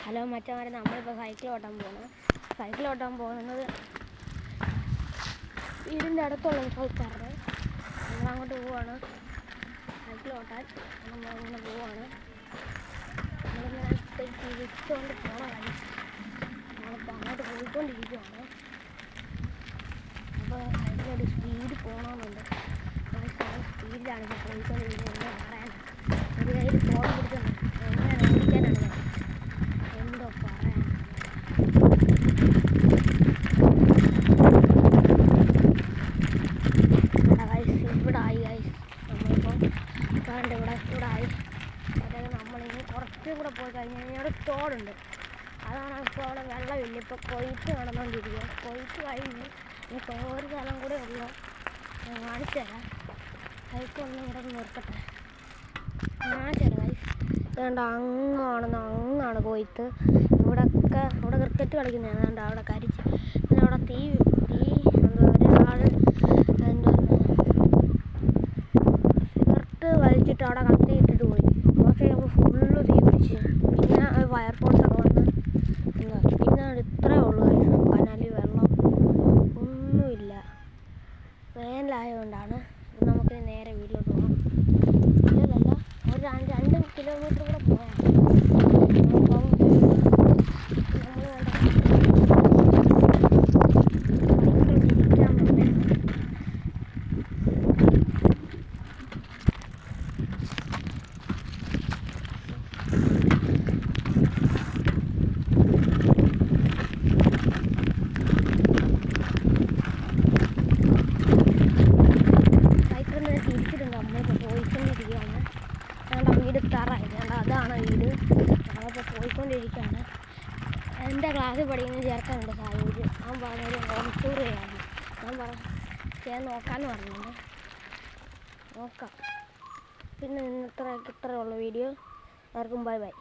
Hello മച്ചന്മാരെ, നമ്മളിപ്പോൾ cycle ഓട്ടാൻ പോകുന്നത് വീടിൻ്റെ അടുത്തുള്ള സ്ഥലത്താണ്. നമ്മളങ്ങോട്ട് പോവാണ് സൈക്കിൾ ഓട്ടാൻ. നമ്മളിങ്ങനെ പോവാണ്. നമ്മളിങ്ങനെ തിരിച്ചുകൊണ്ട് പോകണ വഴി നമ്മളിപ്പോൾ അങ്ങോട്ട് പോയിക്കൊണ്ടിരിക്കുകയാണ്. അപ്പോൾ സൈക്കിളോട് സ്പീഡ് പോകണമെന്നുണ്ട്. സ്പീഡിലാണ് ഇപ്പോൾ പോയിക്കൊണ്ടിരിക്കുന്നത്. പറയാൻ ഒരു കയ്യിൽ ഫോൺ പിടിക്കുന്നുണ്ട്. എങ്ങനെ ഓടിക്കാനാണ് എന്തോ പറയാൻ. ഇവിടെ ആയി ഗൈസ്, നമ്മളിപ്പോൾ ഇവിടെ ആയി. അതായത് നമ്മളിനി കുറച്ചും കൂടെ പോയി കഴിഞ്ഞാൽ ഇവിടെ തോടുണ്ട്. അതാണ് ഇപ്പോൾ അവിടെ വെള്ളമില്ല. ഇപ്പോൾ കൊയ്ത്ത് നടന്നുകൊണ്ടിരിക്കുക. കൊയ്ത്ത് കഴിഞ്ഞ് ഇപ്പോൾ ഒരു സ്ഥലം കൂടെ ഉള്ളു. ഞാൻ കാണിച്ചു തരാം. സൈക്കിളൊന്നും ഇവിടെ നിർത്തട്ടെ. കാണിച്ചു തരാം ഗൈസ്. അതുകൊണ്ട് അങ്ങാണ് കൊയ്ത്ത്. ഇവിടെ ക്രിക്കറ്റ് കളിക്കുന്നതാണ്. അതുകൊണ്ട് അവിടെ കരിച്ച് പിന്നെ അവിടെ തീ ഒരാൾ സിഗരറ്റ് വലിച്ചിട്ട് അവിടെ കത്തിയിട്ടിട്ട് പോയി. കുറച്ച് കഴിയുമ്പോൾ ഫുള്ള് തീ പിടിച്ച് പിന്നെ ഫയർഫോഴ്സൊക്കെ വന്ന് പിന്നെ ഇത്രയേ ഉള്ളൂ ഗൈസ്. കനാലിൽ വെള്ളം ഒന്നുമില്ല. വേനലായതുകൊണ്ടാണ്. നമുക്ക് നേരെ വീട്ടിലോട്ട് പോകാം. ഇല്ലല്ല, ഒരു 2 കിലോമീറ്റർ കൂടെ പോകാം. വീട് എത്താറായി. അതാണ് വീട്. ഞങ്ങളിപ്പോൾ പോയിക്കൊണ്ടിരിക്കുകയാണ്. എൻ്റെ ക്ലാസ്സിൽ പഠിക്കുന്ന ചേർക്കാനുണ്ട് സായൂര്. അവൻ പറഞ്ഞൊരു ഹോം ടൂർ ചെയ്യാമെന്ന്. ഞാൻ ചെയ്യാൻ നോക്കാമെന്ന് പറഞ്ഞിട്ടുണ്ട്. നോക്കാം. പിന്നെ ഇത്രയുള്ള വീഡിയോ. എല്ലാവർക്കും ബൈ ബൈ.